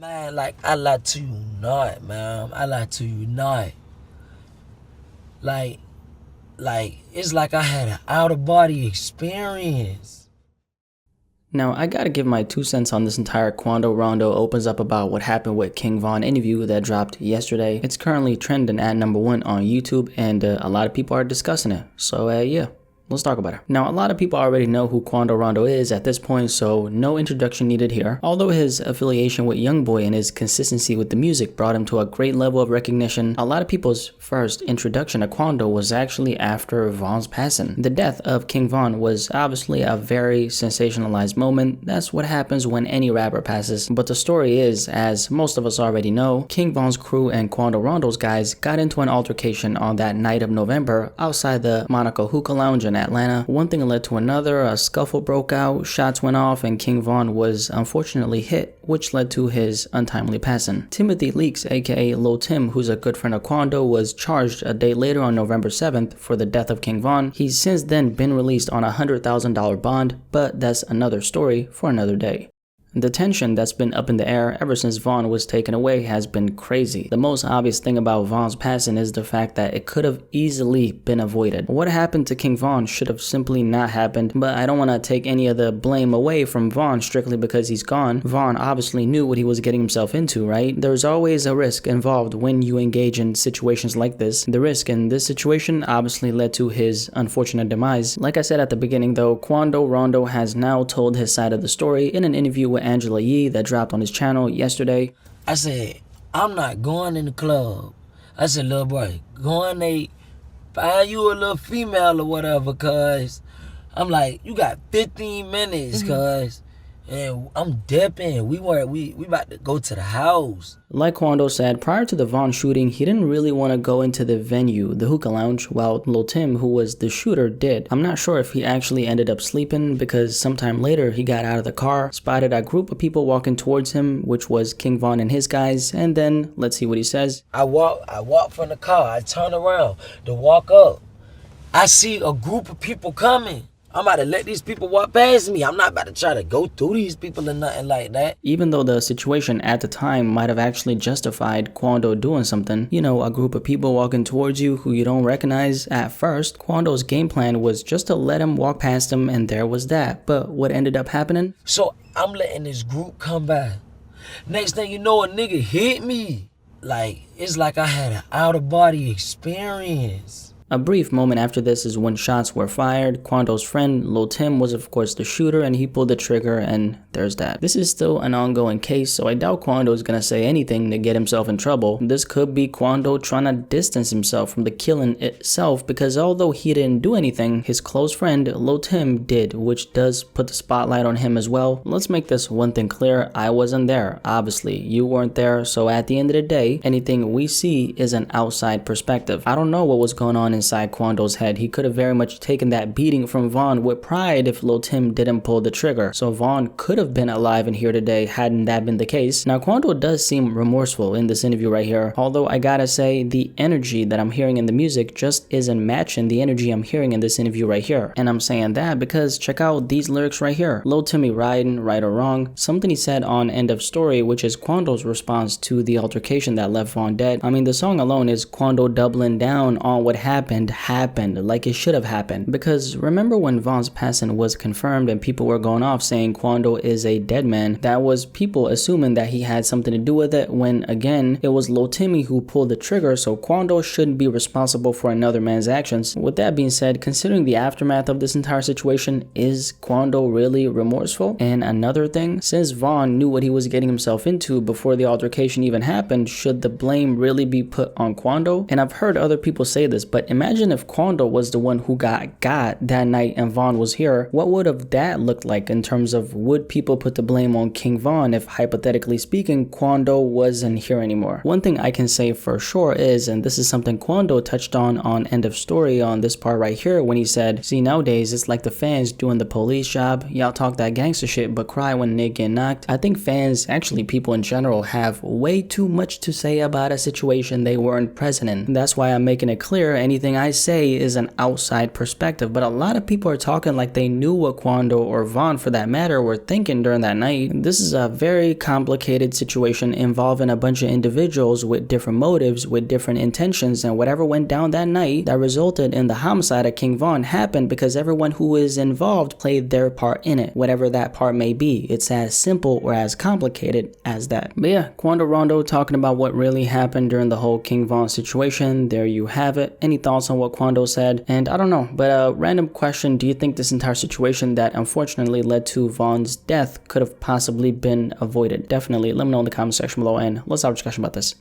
Man, like, I lie to you not, man. I lie to you not. Like, it's like I had an out-of-body experience. Now, I gotta give my 2 cents on this entire Quando Rondo opens up about what happened with King Von interview that dropped yesterday. It's currently trending at #1 on YouTube, and a lot of people are discussing it. So, yeah. Let's talk about it. Now, a lot of people already know who Quando Rondo is at this point, so no introduction needed here. Although his affiliation with Youngboy and his consistency with the music brought him to a great level of recognition, a lot of people's first introduction to Quando was actually after Von's passing. The death of King Von was obviously a very sensationalized moment. That's what happens when any rapper passes. But the story is, as most of us already know, King Von's crew and Quando Rondo's guys got into an altercation on that night of November outside the Monaco Hookah Lounge in Atlanta. One thing led to another, a scuffle broke out, shots went off, and King Von was unfortunately hit, which led to his untimely passing. Timothy Leaks, aka Lil Tim, who's a good friend of Quando, was charged a day later on November 7th for the death of King Von. He's since then been released on a $100,000 bond, but that's another story for another day. The tension that's been up in the air ever since Von was taken away has been crazy. The most obvious thing about Von's passing is the fact that it could have easily been avoided. What happened to King Von should have simply not happened, but I don't want to take any of the blame away from Von strictly because he's gone. Von obviously knew what he was getting himself into, right? There's always a risk involved when you engage in situations like this. The risk in this situation obviously led to his unfortunate demise. Like I said at the beginning though, Quando Rondo has now told his side of the story in an interview with Angela Yee that dropped on his channel yesterday. I said, I'm not going in the club. I said, little boy, go in there, find you a little female or whatever, cuz. I'm like, you got 15 minutes, cuz. And I'm dipping. We about to go to the house. Like Quando said, prior to the Von shooting, he didn't really want to go into the venue, the hookah lounge, while Lil Tim, who was the shooter, did. I'm not sure if he actually ended up sleeping because sometime later he got out of the car, spotted a group of people walking towards him, which was King Von and his guys, and then, let's see what he says. I walk from the car. I turn around to walk up. I see a group of people coming. I'm about to let these people walk past me. I'm not about to try to go through these people or nothing like that. Even though the situation at the time might have actually justified Quando doing something, you know, a group of people walking towards you who you don't recognize at first, Quando's game plan was just to let him walk past him, and there was that. But what ended up happening? So I'm letting this group come by. Next thing you know, a nigga hit me. Like, it's like I had an out-of-body experience. A brief moment after this is when shots were fired. Quando's friend, Lil Tim, was of course the shooter, and he pulled the trigger, and there's that. This is still an ongoing case, so I doubt Quando is gonna say anything to get himself in trouble. This could be Quando trying to distance himself from the killing itself, because although he didn't do anything, his close friend, Lil Tim, did, which does put the spotlight on him as well. Let's make this one thing clear. I wasn't there, obviously. You weren't there, so at the end of the day, anything we see is an outside perspective. I don't know what was going on inside Quando's head. He could have very much taken that beating from Von with pride if Lil Tim didn't pull the trigger. So Von could have been alive and here today hadn't that been the case. Now Quando does seem remorseful in this interview right here, although I gotta say the energy that I'm hearing in the music just isn't matching the energy I'm hearing in this interview right here. And I'm saying that because check out these lyrics right here. Lil Timmy riding, right or wrong, something he said on End of Story, which is Quando's response to the altercation that left Von dead. I mean, the song alone is Quando doubling down on what happened like it should have happened. Because remember when Von's passing was confirmed and people were going off saying Quando is a dead man, that was people assuming that he had something to do with it, when again it was Lil Timmy who pulled the trigger, so Quando shouldn't be responsible for another man's actions. With that being said, considering the aftermath of this entire situation, is Quando really remorseful? And another thing, since Von knew what he was getting himself into before the altercation even happened, should the blame really be put on Quando? And I've heard other people say this, but imagine if Quando was the one who got that night and Von was here. What would have that looked like in terms of, would people put the blame on King Von if hypothetically speaking Quando wasn't here anymore? One thing I can say for sure is, and this is something Quando touched on End of Story on this part right here, when he said, see, nowadays it's like the fans doing the police job. Y'all talk that gangster shit but cry when they get knocked. I think fans, actually people in general, have way too much to say about a situation they weren't present in. That's why I'm making it clear anything everything I say is an outside perspective, but a lot of people are talking like they knew what Quando, or Vaughn for that matter, were thinking during that night. This is a very complicated situation involving a bunch of individuals with different motives, with different intentions, and whatever went down that night that resulted in the homicide of King Vaughn happened because everyone who is involved played their part in it, whatever that part may be. It's as simple or as complicated as that. But yeah, Quando Rondo talking about what really happened during the whole King Vaughn situation. There you have it. Any thoughts on what Quando said? And I don't know, but a random question: do you think this entire situation that unfortunately led to Vaughn's death could have possibly been avoided? Definitely let me know in the comment section below, and let's have a discussion about this.